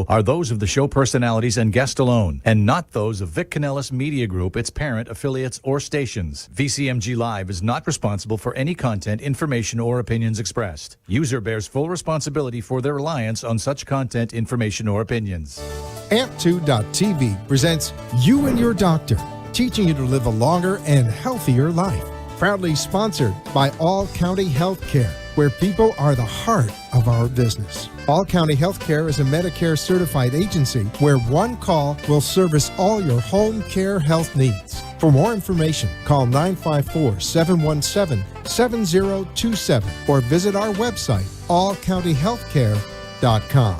are those of the show personalities and guest alone, and not those of Vic Canellis Media Group, its parent, affiliates, or stations. VCMG Live is not responsible for any content, information, or opinions expressed. User bears full responsibility for their reliance on such content, information, or opinions. Amp2.tv presents You and Your Doctor, teaching you to live a longer and healthier life. Proudly sponsored by All County Healthcare, where people are the heart of our business. All County Healthcare is a Medicare certified agency where one call will service all your home care health needs. For more information, call 954-717-7027 or visit our website, allcountyhealthcare.com.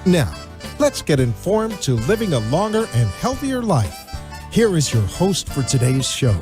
Now, let's get informed to living a longer and healthier life. Here is your host for today's show.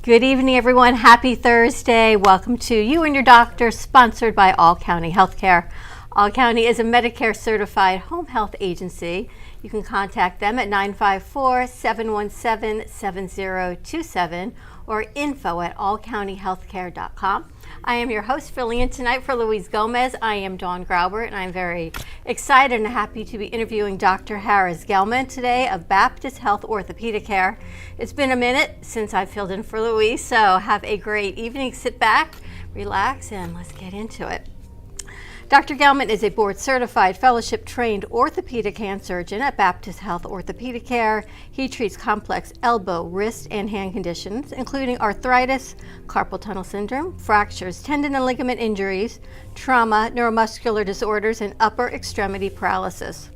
Good evening, everyone. Happy Thursday. Welcome to You and Your Doctor, sponsored by All County Healthcare. All County is a Medicare certified home health agency. You can contact them at 954-717-7027 or info@allcountyhealthcare.com. I am your host, filling in tonight for Louise Gomez. I am Dawn Graubert, and I'm very excited and happy to be interviewing Dr. Harris Gellman today of Baptist Health Orthopedic Care. It's been a minute since I filled in for Louise, so have a great evening. Sit back, relax, and let's get into it. Dr. Gelman is a board-certified, fellowship-trained orthopedic hand surgeon at Baptist Health Orthopedic Care. He treats complex elbow, wrist, and hand conditions, including arthritis, carpal tunnel syndrome, fractures, tendon and ligament injuries, trauma, neuromuscular disorders, and upper extremity paralysis.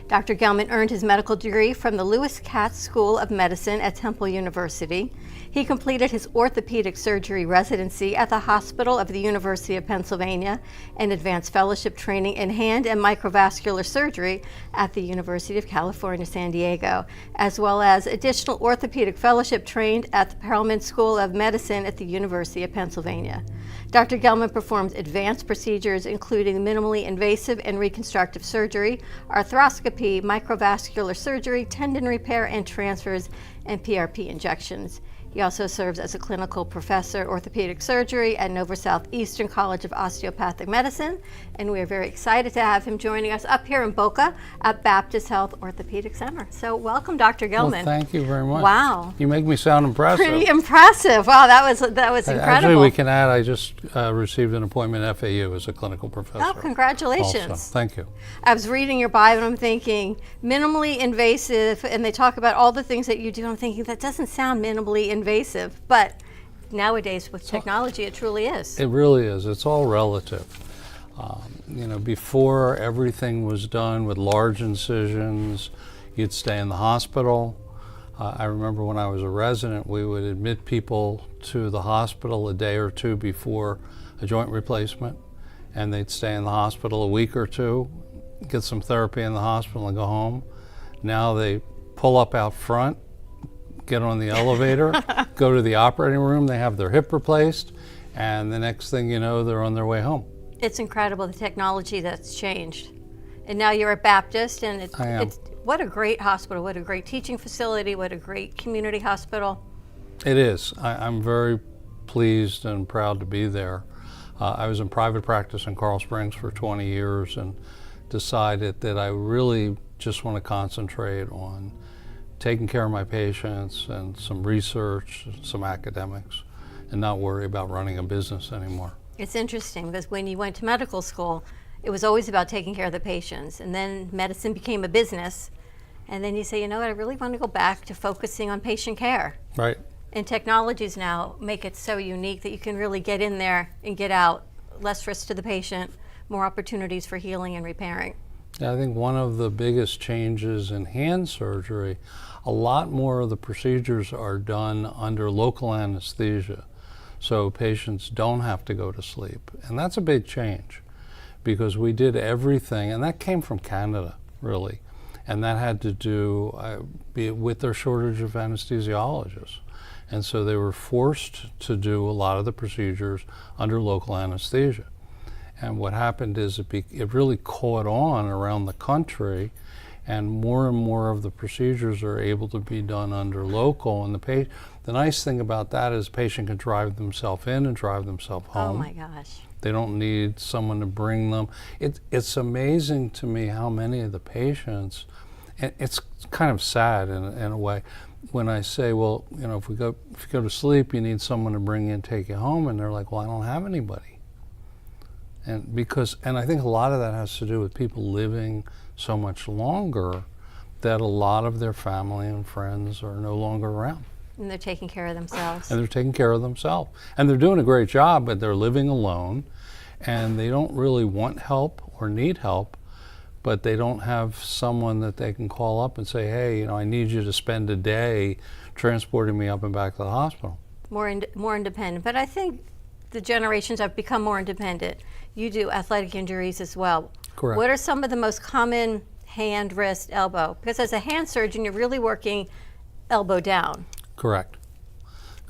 Dr. Gelman earned his medical degree from the Lewis Katz School of Medicine at Temple University. He completed his orthopedic surgery residency at the Hospital of the University of Pennsylvania and advanced fellowship training in hand and microvascular surgery at the University of California, San Diego, as well as additional orthopedic fellowship trained at the Perelman School of Medicine at the University of Pennsylvania. Dr. Gelman performs advanced procedures including minimally invasive and reconstructive surgery, arthroscopy, microvascular surgery, tendon repair and transfers, and PRP injections. He also serves as a clinical professor orthopedic surgery at Nova Southeastern College of Osteopathic Medicine, and we are very excited to have him joining us up here in Boca at Baptist Health Orthopedic Center. So welcome, Dr. Gelman. Well, thank you very much. Wow. You make me sound impressive. Pretty impressive. Wow, that was incredible. Actually, we can add, I just received an appointment at FAU as a clinical professor. Oh, congratulations. Also. Thank you. I was reading your bio and I'm thinking minimally invasive, and they talk about all the things that you do. I'm thinking that doesn't sound minimally invasive, but nowadays with technology it truly is. It really is. It's all relative. Before everything was done with large incisions, you'd stay in the hospital. I remember when I was a resident, we would admit people to the hospital a day or two before a joint replacement, and they'd stay in the hospital a week or two, get some therapy in the hospital and go home. Now they pull up out front, get on the elevator, go to the operating room, they have their hip replaced, and the next thing you know, they're on their way home. It's incredible, the technology that's changed. And now you're at Baptist, and it's what a great hospital, what a great teaching facility, what a great community hospital. It is. I'm very pleased and proud to be there. I was in private practice in Coral Springs for 20 years and decided that I really just want to concentrate on taking care of my patients and some research, some academics, and not worry about running a business anymore. It's interesting because when you went to medical school, it was always about taking care of the patients, and then medicine became a business, and then you say, you know what, I really want to go back to focusing on patient care. Right. And technologies now make it so unique that you can really get in there and get out, less risk to the patient, more opportunities for healing and repairing. Yeah, I think one of the biggest changes in hand surgery, a lot more of the procedures are done under local anesthesia, so patients don't have to go to sleep. And that's a big change because we did everything, and that came from Canada, really. And that had to do with their shortage of anesthesiologists. And so they were forced to do a lot of the procedures under local anesthesia. And what happened is it really caught on around the country, and more of the procedures are able to be done under local. And the nice thing about that is the patient can drive themselves in and drive themselves home. Oh my gosh. They don't need someone to bring them. It's amazing to me how many of the patients, and it's kind of sad in a way, when I say, well, you know, if you go to sleep, you need someone to bring you and take you home, and they're like, well, I don't have anybody. And I think a lot of that has to do with people living so much longer that a lot of their family and friends are no longer around. And they're taking care of themselves. And they're taking care of themselves. And they're doing a great job, but they're living alone, and they don't really want help or need help, but they don't have someone that they can call up and say, hey, you know, I need you to spend a day transporting me up and back to the hospital. More independent. But I think the generations have become more independent. You do athletic injuries as well. Correct. What are some of the most common hand, wrist, elbow? Because as a hand surgeon, you're really working elbow down. Correct.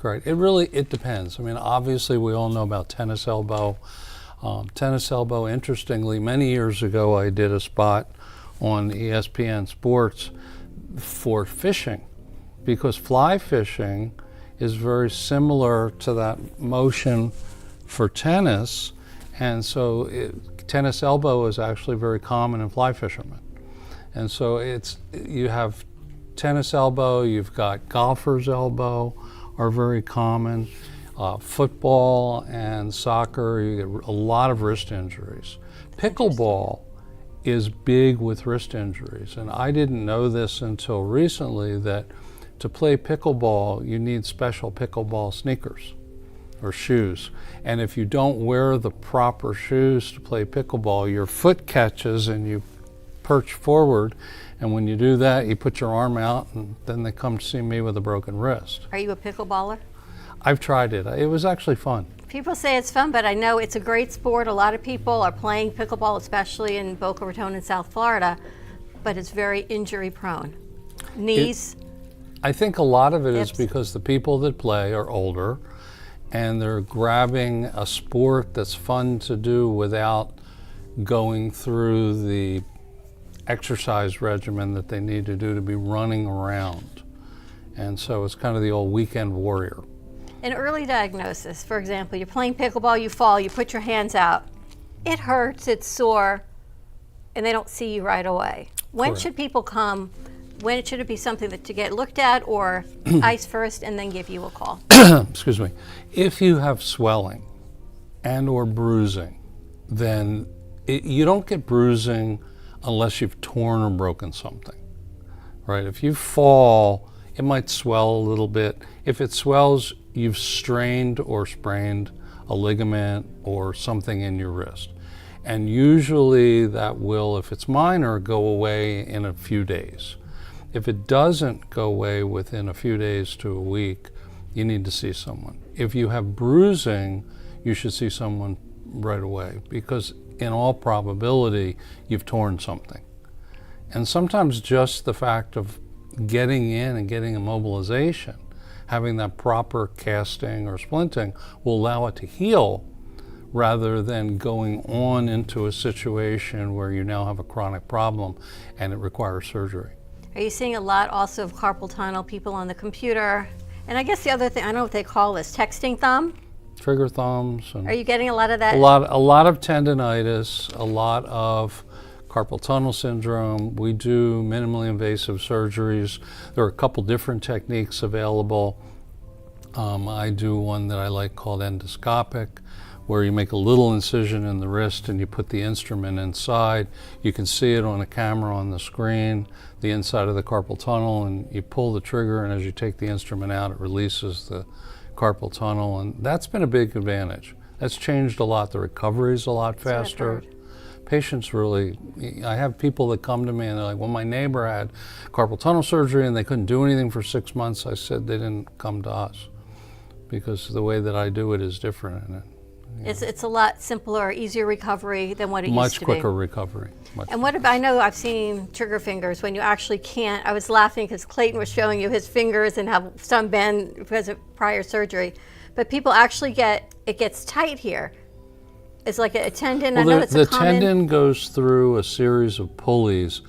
It depends. I mean, obviously we all know about tennis elbow. Tennis elbow, interestingly, many years ago I did a spot on ESPN Sports for fishing, because fly fishing is very similar to that motion for tennis, and so tennis elbow is actually very common in fly fishermen. And so you have tennis elbow, you've got golfer's elbow are very common. Football and soccer, you get a lot of wrist injuries. Pickleball is big with wrist injuries, and I didn't know this until recently, that to play pickleball you need special pickleball sneakers or shoes. And if you don't wear the proper shoes to play pickleball, your foot catches and you perch forward, and when you do that, you put your arm out, and then they come to see me with a broken wrist. Are you a pickleballer? I've tried it. It was actually fun. People say it's fun, but I know it's a great sport. A lot of people are playing pickleball, especially in Boca Raton in South Florida, but it's very injury prone. Knees. I think a lot of it is hips. because the people that play are older, and they're grabbing a sport that's fun to do without going through the exercise regimen that they need to do to be running around. And so it's kind of the old weekend warrior. In early diagnosis, for example, you're playing pickleball, you fall, you put your hands out. It hurts, it's sore, and they don't see you right away. When Correct. should people come? When should it be something that to get looked at, or ice first and then give you a call? Excuse me. If you have swelling and or bruising, then you don't get bruising unless you've torn or broken something, right? If you fall, it might swell a little bit. If it swells, you've strained or sprained a ligament or something in your wrist. And usually that will, if it's minor, go away in a few days. If it doesn't go away within a few days to a week, you need to see someone. If you have bruising, you should see someone right away, because in all probability, you've torn something. And sometimes just the fact of getting in and getting immobilization, having that proper casting or splinting, will allow it to heal, rather than going on into a situation where you now have a chronic problem and it requires surgery. Are you seeing a lot also of carpal tunnel, people on the computer? And I guess the other thing, I don't know what they call this, texting thumb? Trigger thumbs. And Are you getting a lot of that? a lot of tendonitis, a lot of carpal tunnel syndrome. We do minimally invasive surgeries. There are a couple different techniques available. I do one that I like called endoscopic, where you make a little incision in the wrist and you put the instrument inside. You can see it on a camera on the screen, the inside of the carpal tunnel, and you pull the trigger, and as you take the instrument out, it releases the carpal tunnel, and that's been a big advantage. That's changed a lot. The recovery is a lot That's what I've faster. heard. Patients really, I have people that come to me and they're like, well, my neighbor had carpal tunnel surgery and they couldn't do anything for 6 months. I said they didn't come to us, because the way that I do it is different. And It's a lot simpler, easier recovery than what it used much to be. quicker recovery. And what about, I know I've seen trigger fingers when you actually can't. I was laughing because Clayton was showing you his fingers and have some bend because of prior surgery. But people actually it gets tight here. It's like a tendon. I know that's the a common. tendon goes through a series of pulleys,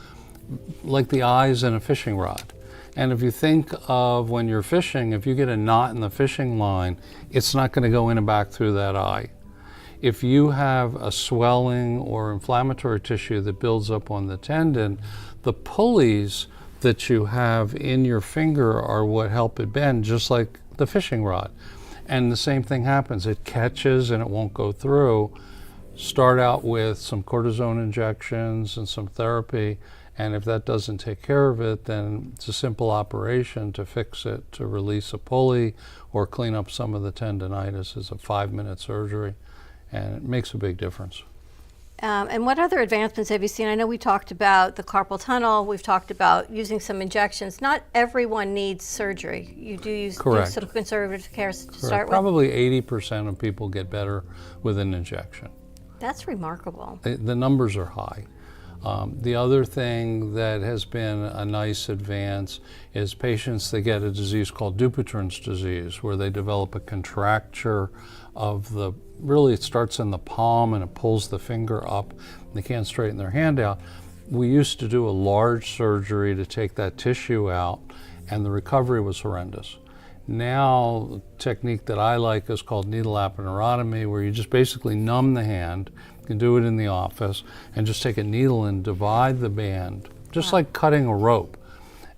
like the eyes in a fishing rod. And if you think of when you're fishing, if you get a knot in the fishing line, it's not going to go in and back through that eye. If you have a swelling or inflammatory tissue that builds up on the tendon, the pulleys that you have in your finger are what help it bend, just like the fishing rod. And the same thing happens. It catches and it won't go through. Start out with some cortisone injections and some therapy, and if that doesn't take care of it, then it's a simple operation to fix it, to release a pulley or clean up some of the tendonitis. It's a 5-minute surgery, and it makes a big difference. And what other advancements have you seen? I know we talked about the carpal tunnel. We've talked about using some injections. Not everyone needs surgery. You do some conservative care to start with? Probably 80% of people get better with an injection. That's remarkable. The numbers are high. The other thing that has been a nice advance is patients that get a disease called Dupuytren's disease, where they develop a contracture of the, really it starts in the palm and it pulls the finger up. They can't straighten their hand out. We used to do a large surgery to take that tissue out, and the recovery was horrendous. Now, the technique that I like is called needle aponeurotomy, where you just basically numb the hand. You can do it in the office and just take a needle and divide the band, just like cutting a rope.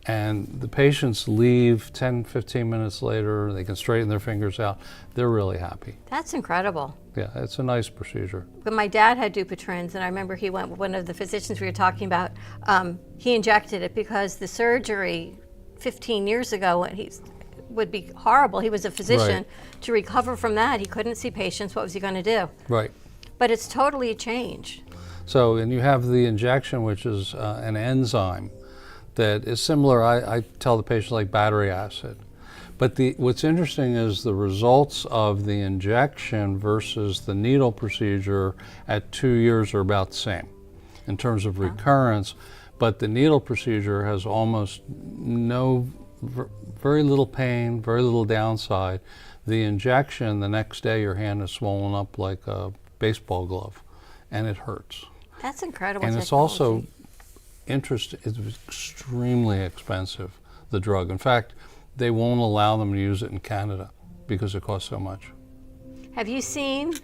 And the patients leave 10, 15 minutes later, they can straighten their fingers out. They're really happy. That's incredible. Yeah, it's a nice procedure. But my dad had Dupuytren's, and I remember he went with one of the physicians we were talking about. He injected it because the surgery 15 years ago, when he would be horrible. He was a physician. Right. To recover from that, he couldn't see patients. What was he going to do? Right. But it's totally a change. So, and you have the injection, which is an enzyme that is similar, I tell the patient, like battery acid. But what's interesting is the results of the injection versus the needle procedure at 2 years are about the same in terms of recurrence, but the needle procedure has almost very little pain, very little downside. The injection, the next day your hand is swollen up like a baseball glove, and it hurts. That's incredible. And technology. it's also it's extremely expensive, the drug. In fact, they won't allow them to use it in Canada because it costs so much. Have you seen,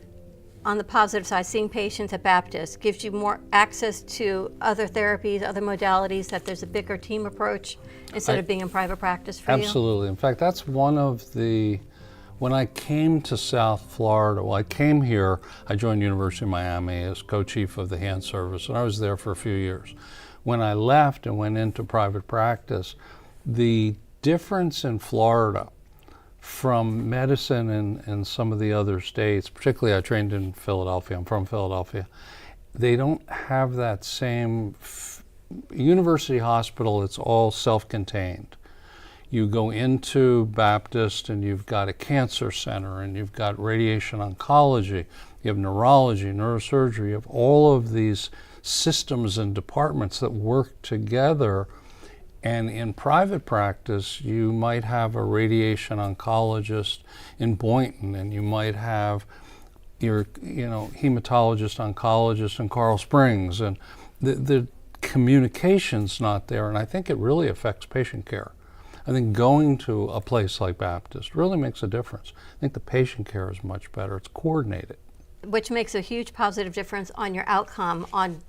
on the positive side, seeing patients at Baptist gives you more access to other therapies, other modalities, that there's a bigger team approach instead of being in private practice for you? Absolutely. In fact, that's one of the, when I came to South Florida, I came here, I joined University of Miami as co-chief of the hand service, and I was there for a few years. When I left and went into private practice, the difference in Florida from medicine in some of the other states, particularly I trained in Philadelphia, I'm from Philadelphia, they don't have that same university hospital. It's all self-contained. You go into Baptist and you've got a cancer center and you've got radiation oncology, you have neurology, neurosurgery, you have all of these systems and departments that work together. And in private practice, you might have a radiation oncologist in Boynton, and you might have your hematologist, oncologist in Coral Springs, and the communication's not there, and I think it really affects patient care. I think going to a place like Baptist really makes a difference. I think the patient care is much better. It's coordinated. Which makes a huge positive difference on your outcome, on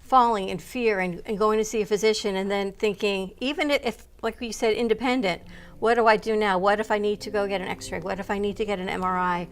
falling in fear and going to see a physician and then thinking, even if, like you said, independent, what do I do now? What if I need to go get an x-ray? What if I need to get an MRI?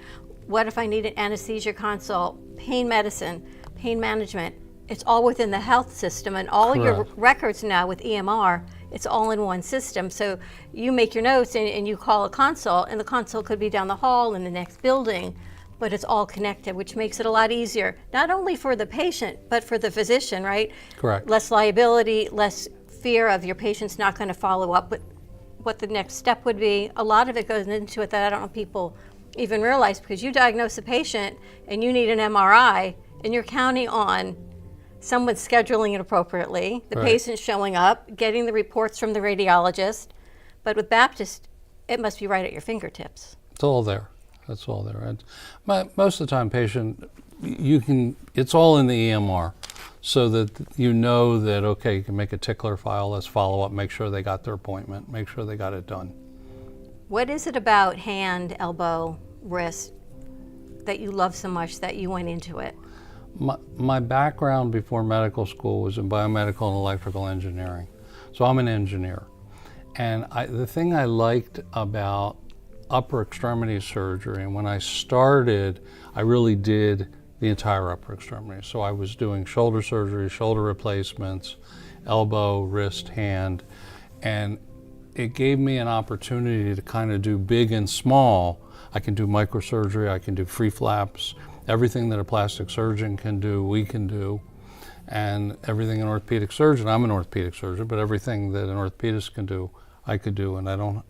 What if I need an anesthesia consult? Pain medicine, pain management, it's all within the health system, and all your records now with EMR, it's all in one system. So you make your notes and you call a consult, and the consult could be down the hall in the next building, but it's all connected, which makes it a lot easier, not only for the patient, but for the physician, right? Correct. Less liability, less fear of your patient's not going to follow up with what the next step would be. A lot of it goes into it that I don't know if people even realize, because you diagnose a patient and you need an MRI, and you're counting on someone scheduling it appropriately, the patient showing up, getting the reports from the radiologist. But with Baptist, it must be right at your fingertips. It's all there. That's all there. And most of the time, patient, it's all in the EMR, so that you know that, okay, you can make a tickler file, let's follow up, make sure they got their appointment, make sure they got it done. What is it about hand, elbow, wrist that you love so much that you went into it? My background before medical school was in biomedical and electrical engineering. So I'm an engineer. And the thing I liked about upper extremity surgery, and when I started, I really did the entire upper extremity. So I was doing shoulder surgery, shoulder replacements, elbow, wrist, hand, and it gave me an opportunity to kind of do big and small. I can do microsurgery, I can do free flaps, everything that a plastic surgeon can do, we can do, and everything an orthopedic surgeon, I'm an orthopedic surgeon, but everything that an orthopedist can do, I could do, and I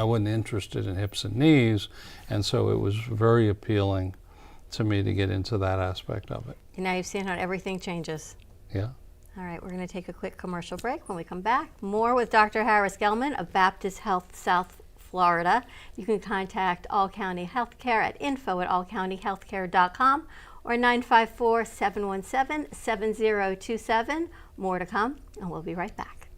wasn't interested in hips and knees, and so it was very appealing to me to get into that aspect of it. And now you've seen how everything changes. Yeah. All right, we're going to take a quick commercial break. When we come back, more with Dr. Harris Gelman of Baptist Health South Florida. You can contact All County Healthcare at info@allcountyhealthcare.com or 954-717-7027. More to come, and we'll be right back.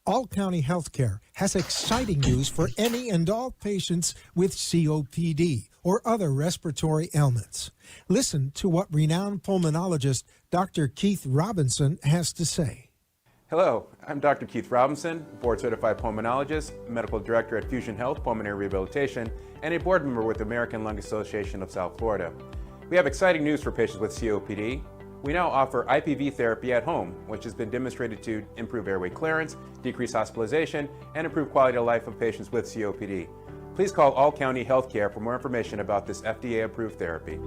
All County Healthcare has exciting news for any and all patients with COPD or other respiratory ailments. Listen to what renowned pulmonologist Dr. Keith Robinson has to say. Hello, I'm Dr. Keith Robinson, board-certified pulmonologist, medical director at Fusion Health Pulmonary Rehabilitation, and a board member with the American Lung Association of South Florida. We have exciting news for patients with COPD. We now offer IPV therapy at home, which has been demonstrated to improve airway clearance, decrease hospitalization, and improve quality of life of patients with COPD. Please call All County Healthcare for more information about this FDA-approved therapy.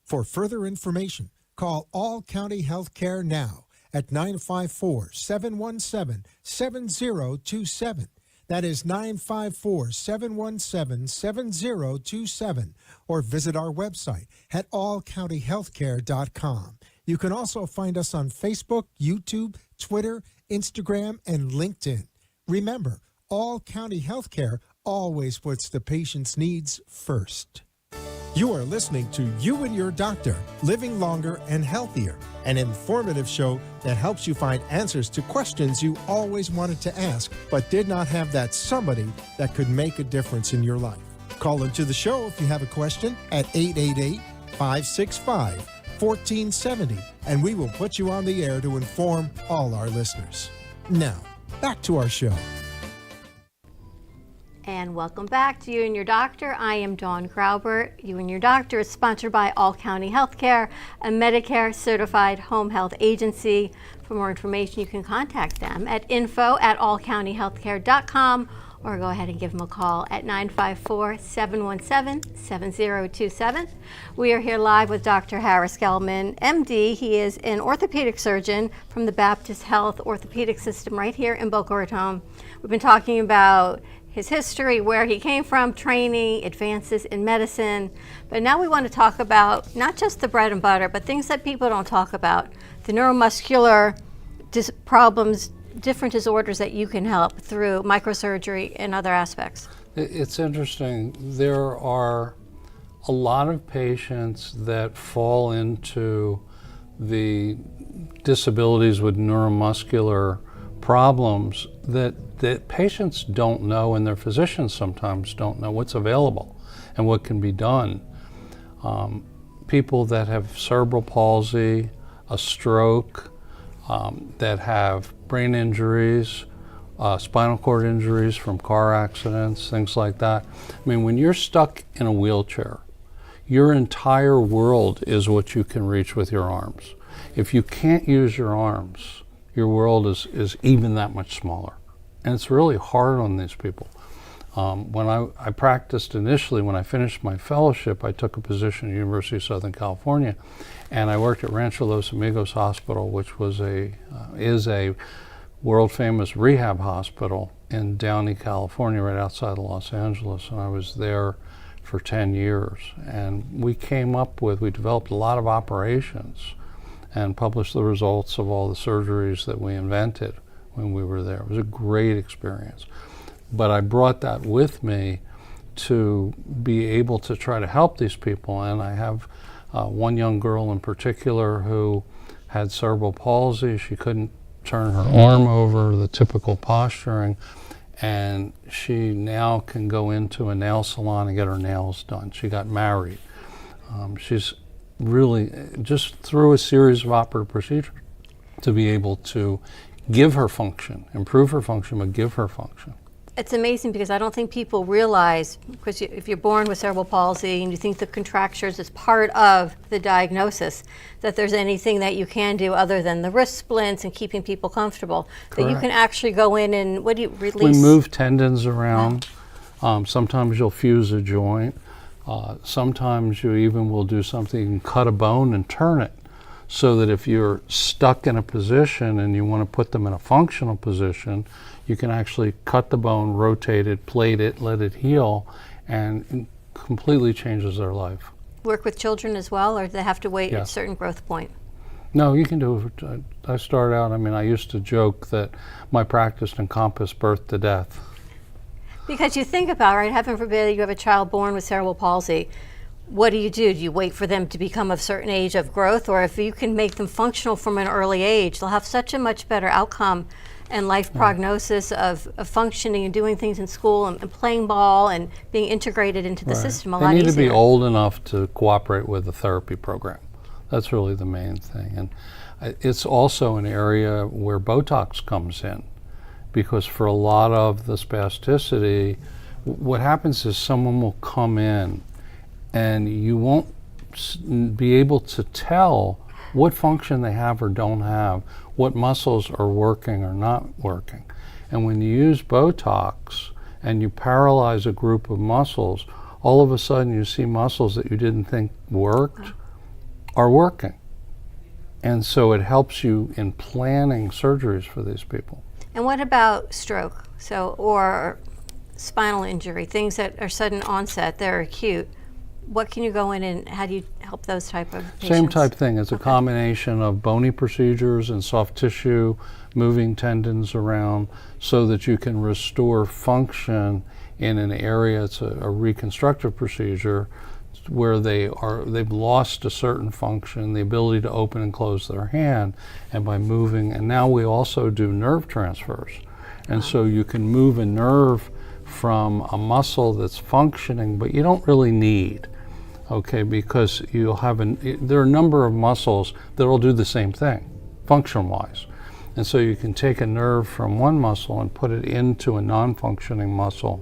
For further information, call All County Healthcare now at 954-717-7027. That is 954-717-7027, or visit our website at allcountyhealthcare.com. You can also find us on Facebook, YouTube, Twitter, Instagram, and LinkedIn. Remember, All County Healthcare always puts the patient's needs first. You are listening to You and Your Doctor, Living Longer and Healthier, an informative show that helps you find answers to questions you always wanted to ask, but did not have that somebody that could make a difference in your life. Call into the show if you have a question at 888-565-1470, and we will put you on the air to inform all our listeners. Now, back to our show. And welcome back to You and Your Doctor. I am Dawn Graubert. You and Your Doctor is sponsored by All County Healthcare, a Medicare certified home health agency. For more information, you can contact them at info@allcountyhealthcare.com or go ahead and give them a call at 954-717-7027. We are here live with Dr. Harris Gelman, MD. He is an orthopedic surgeon from the Baptist Health Orthopedic System right here in Boca Raton. We've been talking about his history, where he came from, training, advances in medicine. But now we want to talk about not just the bread and butter, but things that people don't talk about. The neuromuscular problems, different disorders that you can help through microsurgery and other aspects. It's interesting. There are a lot of patients that fall into the disabilities with neuromuscular problems that patients don't know, and their physicians sometimes don't know what's available and what can be done. People that have cerebral palsy, a stroke, that have brain injuries, spinal cord injuries from car accidents, things like that. I mean, when you're stuck in a wheelchair, your entire world is what you can reach with your arms. If you can't use your arms, your world is even that much smaller. And it's really hard on these people. When I practiced initially, when I finished my fellowship, I took a position at the University of Southern California, and I worked at Rancho Los Amigos Hospital, which was is a world-famous rehab hospital in Downey, California, right outside of Los Angeles. And I was there for 10 years. And we developed a lot of operations and published the results of all the surgeries that we invented when we were there. It was a great experience. But I brought that with me to be able to try to help these people. And I have one young girl in particular who had cerebral palsy. She couldn't turn her arm over, the typical posturing, and she now can go into a nail salon and get her nails done. She got married. She's really, just through a series of operative procedures, to be able to give her function, improve her function, but give her function. It's amazing because I don't think people realize, because if you're born with cerebral palsy and you think the contractures is part of the diagnosis, that there's anything that you can do other than the wrist splints and keeping people comfortable. Correct. That you can actually go in and, what do you release? We move tendons around. Sometimes you'll fuse a joint. Sometimes you even will do something, you can cut a bone and turn it, so that if you're stuck in a position and you want to put them in a functional position, you can actually cut the bone, rotate it, plate it, let it heal, and it completely changes their life. Work with children as well, or do they have to wait at a Yes. certain growth point? No, you can do it. I started out, I used to joke that my practice encompassed birth to death. Because you think about, right, heaven forbid you have a child born with cerebral palsy, what do? Do you wait for them to become of a certain age of growth? Or if you can make them functional from an early age, they'll have such a much better outcome and life prognosis of functioning and doing things in school and playing ball and being integrated into the system a lot easier. They need to be old enough to cooperate with the therapy program. That's really the main thing. And it's also an area where Botox comes in, because for a lot of the spasticity, what happens is someone will come in and you won't be able to tell what function they have or don't have, what muscles are working or not working. And when you use Botox and you paralyze a group of muscles, all of a sudden you see muscles that you didn't think worked are working. And so it helps you in planning surgeries for these people. And what about stroke? Or spinal injury, things that are sudden onset, they're acute. What can you go in and how do you help those type of patients? Same type thing. It's a combination of bony procedures and soft tissue, moving tendons around so that you can restore function in an area. It's a reconstructive procedure where they've lost a certain function, the ability to open and close their hand, and by moving. And now we also do nerve transfers. And so you can move a nerve from a muscle that's functioning, but you don't really need, okay, because you'll have there are a number of muscles that will do the same thing, function-wise. And so you can take a nerve from one muscle and put it into a non-functioning muscle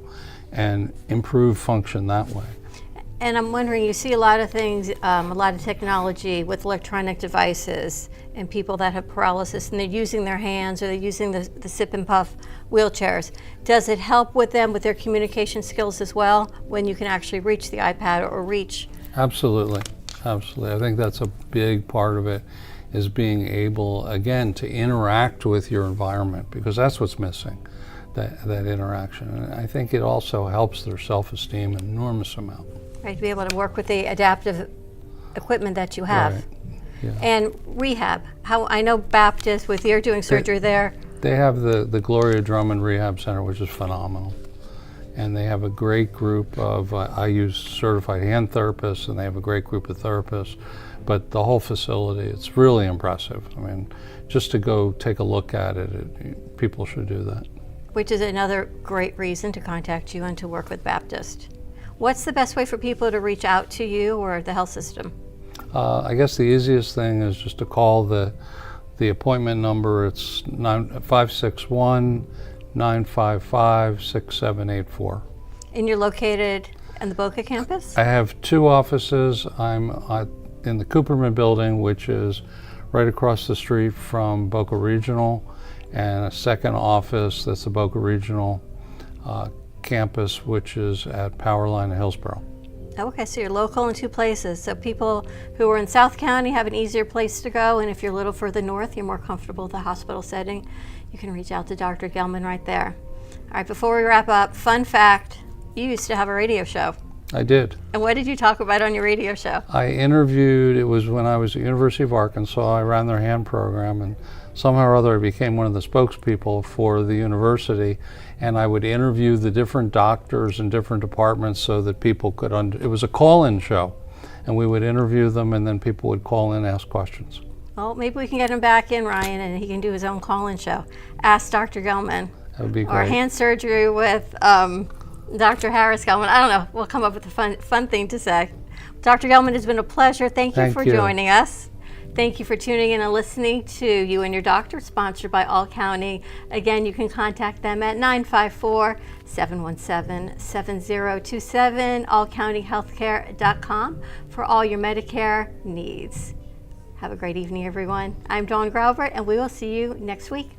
and improve function that way. And I'm wondering, you see a lot of things, a lot of technology with electronic devices and people that have paralysis and they're using their hands or they're using the sip and puff wheelchairs. Does it help with them with their communication skills as well when you can actually reach the iPad or reach? Absolutely, absolutely. I think that's a big part of it, is being able, again, to interact with your environment, because that's what's missing, that interaction. And I think it also helps their self-esteem an enormous amount. Right, to be able to work with the adaptive equipment that you have. Right. Yeah. And rehab, how I know Baptist, with you're doing surgery there. They have the Gloria Drummond Rehab Center, which is phenomenal. And they have a great group of, I use certified hand therapists, and they have a great group of therapists. But the whole facility, it's really impressive. I mean, just to go take a look at it, people should do that. Which is another great reason to contact you and to work with Baptist. What's the best way for people to reach out to you or the health system? I guess the easiest thing is just to call the appointment number. It's 561-955-6784. And you're located in the Boca campus? I have two offices. I'm in the Cooperman building, which is right across the street from Boca Regional, and a second office that's the Boca Regional campus, which is at Powerline in Hillsborough. Okay, so you're local in two places. So people who are in South County have an easier place to go, and if you're a little further north, you're more comfortable with the hospital setting, you can reach out to Dr. Gelman right there. All right, before we wrap up, fun fact, you used to have a radio show. I did. And what did you talk about on your radio show? I interviewed, it was when I was at University of Arkansas, I ran their hand program, and somehow or other I became one of the spokespeople for the university, and I would interview the different doctors in different departments so that people could, it was a call-in show, and we would interview them and then people would call in and ask questions. Well, maybe we can get him back in, Ryan, and he can do his own call-in show. Ask Dr. Gelman. That would be great. Or hand surgery with Dr. Harris Gelman. I don't know. We'll come up with a fun thing to say. Dr. Gelman, it's been a pleasure. Thank you for joining us. Thank you for tuning in and listening to You and Your Doctor, sponsored by All County. Again, you can contact them at 954-717-7027, allcountyhealthcare.com for all your Medicare needs. Have a great evening, everyone. I'm Dawn Grauber, and we will see you next week.